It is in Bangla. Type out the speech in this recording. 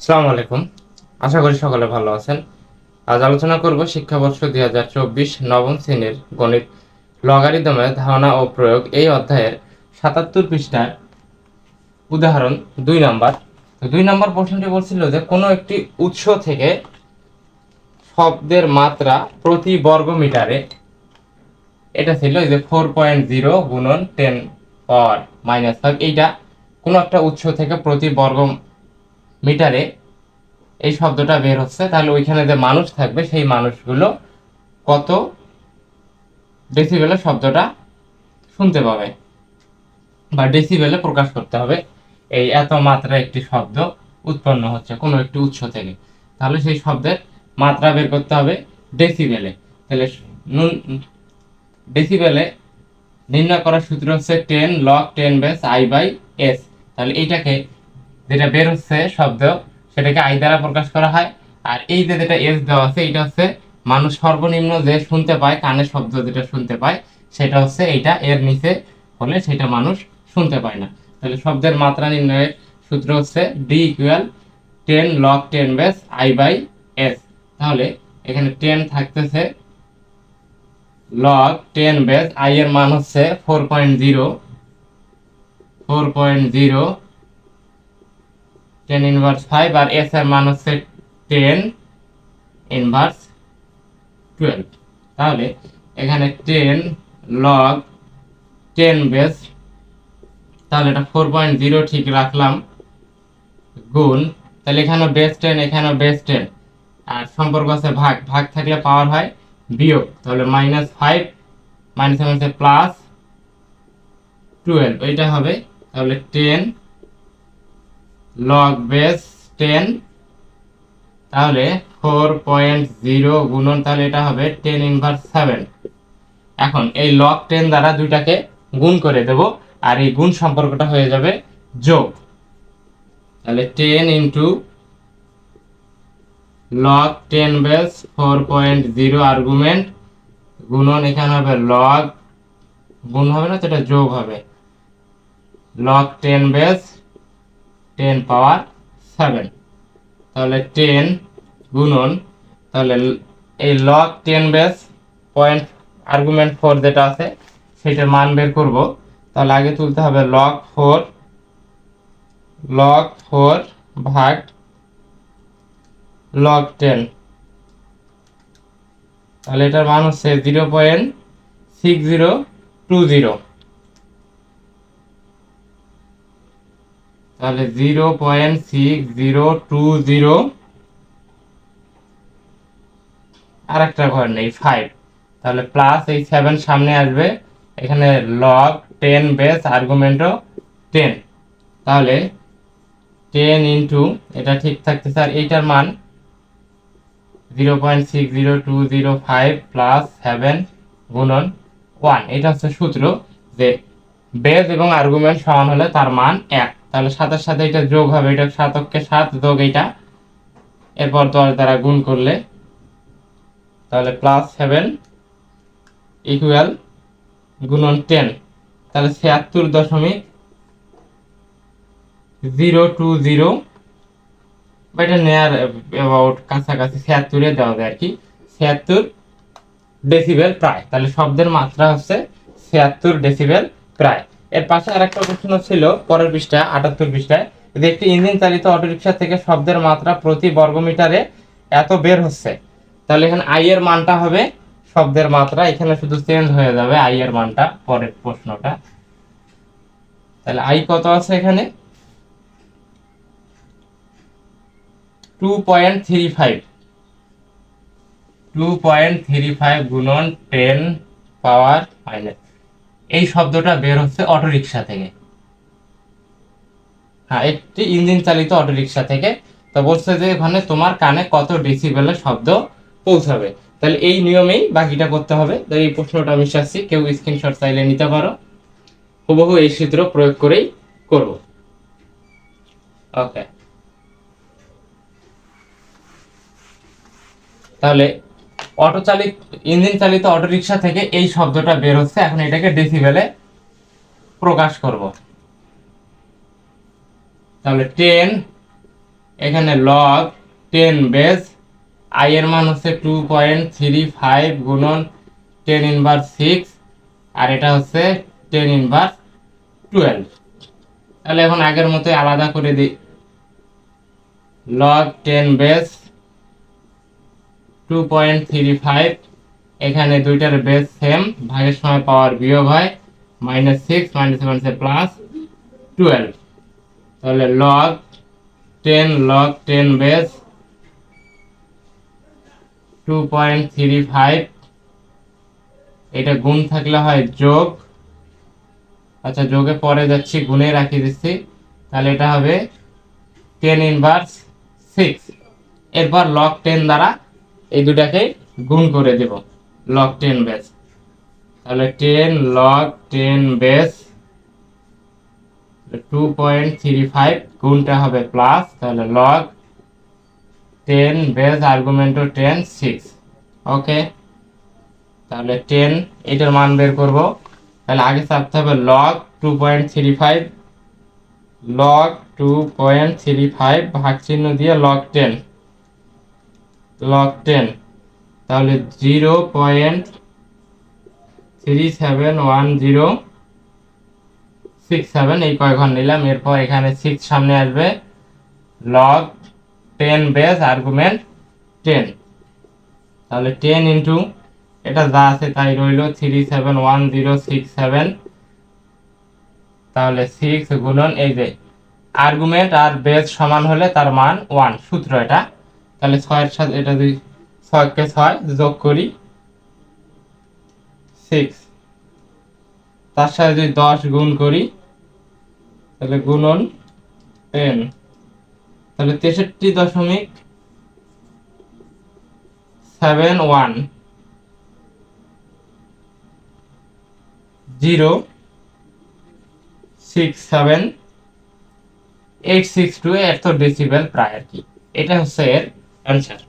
আসসালামু আলাইকুম। আশা করি সকলে ভালো আছেন। আজ আলোচনা করব শিক্ষাবর্ষ 2024 নবম শ্রেণীর গণিত লগারিদমের ধারণা ও প্রয়োগ এই অধ্যায়ের 77 পৃষ্ঠার উদাহরণ 2 নাম্বার। তো 2 নাম্বার প্রশ্নটি বলছিল যে কোনো একটি উৎস থেকে শব্দের মাত্রা প্রতি বর্গ মিটারে, এটা ছিল এই যে 4.0 গুণন 10 পাওয়ার -5, এইটা কোনো একটা উৎস থেকে প্রতি বর্গ মিটারে এই শব্দটা বের হচ্ছে, তাহলে ওইখানে যে মানুষ থাকবে সেই মানুষগুলো কত ডেসিবেলে শব্দটা শুনতে পাবে বা ডেসিবেলে প্রকাশ করতে হবে। এই এত মাত্রা একটি শব্দ উৎপন্ন হচ্ছে কোনো একটি উৎস থেকে, তাহলে সেই শব্দের মাত্রা বের করতে হবে ডেসিবেলে। তাহলে ডেসিবেলে নির্ণয় করার সূত্র হচ্ছে 10 log 10 বেস I/s। তাহলে এইটাকে যেটা বের হচ্ছে শব্দ সেটাকে আই দ্বারা প্রকাশ করা হয়, আর এই যে যেটা এস দেওয়া আছে এটা হচ্ছে মানুষ সর্বনিম্ন যে শুনতে পায়, কানে শব্দ যেটা শুনতে পায় সেটা হচ্ছে এইটা, এর নিচে হলে সেটা মানুষ শুনতে পায় না। তাহলে শব্দের মাত্রা নির্ণয়ের সূত্র হচ্ছে D equal 10 log 10 base I/s। তাহলে এখানে 10 থাকতেছে log 10 বেস, i এর মান হচ্ছে 4.0 10 ইনভার্স 5, আর s এর মান হচ্ছে 10 ইনভার্স 12। তাহলে এখানে 10 log 10 বেস, তাহলে এটা 4.0 ঠিক রাখলাম, গুণ, তাহলে এখানে বেস 10 এখানে বেস 10, আর সম্পর্ক আছে ভাগ, ভাগ থাকলে পাওয়ার হয় বিয়োগ, তাহলে -5 মাইনাস হচ্ছে +12, এটা হবে। তাহলে 10 log বেস 10, তাহলে 4.0 গুণন, তাহলে এটা হবে 10 ইনভার্স 7। এখন এই log 10 দ্বারা দুইটাকে গুণ করে দেব, আর এই গুণ সম্পর্কটা হয়ে যাবে যোগ। তাহলে 10 ইন্টু log 10 বেস 4.0 আর্গুমেন্ট গুণন, এখানে হবে log, গুণ হবে না তো এটা যোগ হবে, log 10 বেস 10 পাওয়ার 7। তাহলে 10 গুণন, তাহলে এই log 10 বেস পয়েন্ট আর্গুমেন্ট 4 যেটা আছে সেটার মান বের করব। তাহলে আগে তুলতে হবে log 4 ভাগ log 10, তাহলে এটার মান হচ্ছে 0.6020। তাহলে 0.6020, আর একটা ঘর নেই 5, তাহলে প্লাস এই 7 সামনে আসবে, এখানে log 10 বেস আর্গুমেন্টও 10, তাহলে 10 ইন্টু, এটা ঠিক থাকতেছে, আর এইটার মান 0.60205 প্লাস 7 গুণন 1, এটা হচ্ছে সূত্র যে বেস এবং আর্গুমেন্ট সমান হলে তার মান 1। তাহলে 7 এর সাথে এটা যোগ হবে, এটা 7 কে 7 যোগ এইটা, এরপর 10 দ্বারা গুণ করলে, তাহলে +7 ইকুয়াল গুণন 10, তাহলে 76.020, বা এটা নেয়ার অ্যাবাউট কাছাকাছি 76 দেওয়া যায় আর কি, 76 ডেসিবেল প্রায়। তাহলে শব্দের মাত্রা হচ্ছে 76 ডেসিবেল প্রায়। এর পাশে আরেকটা প্রশ্ন ছিল পরের পৃষ্ঠা 78 পৃষ্ঠায়, যে একটি ইঞ্জিন চালিত অটোরিকশা থেকে শব্দের মাত্রা প্রতি বর্গমিটারে এত বের হচ্ছে। তাহলে এখানে আই এর মানটা হবে শব্দের মাত্রা, এখানে শুধু চেঞ্জ হয়ে যাবে আই এর মানটা পরের প্রশ্নটা। তাহলে আই কত আছে এখানে 2.35 গুণন 10 পাওয়ার -, এই শব্দটা বের হচ্ছে অটোরিকশা থেকে, হ্যাঁ একটি ইঞ্জিন চালিত অটোরিকশা থেকে। তো বলছে যে এখানে তোমার কানে কত ডেসিবেলের শব্দ পৌঁছাবে, তাহলে এই নিয়মেই বাকিটা করতে হবে। তো এই প্রশ্নটা আমি চাচ্ছি কেউ স্ক্রিনশট চাইলে নিতে পারো, হুবহু এই সূত্র প্রয়োগ করেই করব। ওকে, তাহলে ইঞ্জিন চালিত অটোরিকশা থেকে এই শব্দটা বের হচ্ছে, এখন এটাকে ডেসিবেলে প্রকাশ করব। তাহলে 10 এখানে লগ 10 বেস আই এর মান হচ্ছে 2.35 গুণন 10 ইনভার্স 6 আর এটা হচ্ছে 10 ইনভার্স 12। তাহলে এখন আগের মতোই আলাদা করে দিই। লগ 10 বেস 2.35, এখানে দুইটার বেস সেম, ভাগের সময় পাওয়ার বিয়োগ হয়, -6 -7 প্লাস 12। তাহলে লগ 10 বেস 2.35, এটা গুণ থাকলে হয় যোগ, আচ্ছা যোগে পরে যাচ্ছি, গুণে রাখি দিচ্ছি, তাহলে এটা হবে 10 ইনভার্স 6। এরপর লগ 10 দ্বারা এই দুটাকে গুণ করে দেব, লগ 10 বেস। তাহলে 10 লগ 10 বেস 2.35 গুণটা হবে প্লাস, তাহলে লগ 10 বেস আর্গুমেন্ট 10 6। ওকে, তাহলে 10 এটার মান বের করব। তাহলে আগে চাপতে হবে লগ 2.35, লগ 2.35 ভাগ চিহ্ন দিয়ে লগ 10, তাহলে 0.371067, এই কয় ঘর নিলাম। এরপর এখানে 6 সামনে আসবে, লগ 10 বেস আর্গুমেন্ট 10, তাহলে 10 ইন্টু এটা যা আছে তাই রইল 371067, তাহলে 6 গুণন এই যে আর্গুমেন্ট আর বেস সমান হলে তার মান 1, সূত্র এটা। তাহলে 6 এর সাথে এটা যদি 6 কে 6 যোগ করি 6, তার সাথে যদি 10 গুণ করি তাহলে গুণন 10, তাহলে 63.71067.862 এত ডেসিবেল প্রায় আর কি। এটা হচ্ছে এর অ্যান্সার।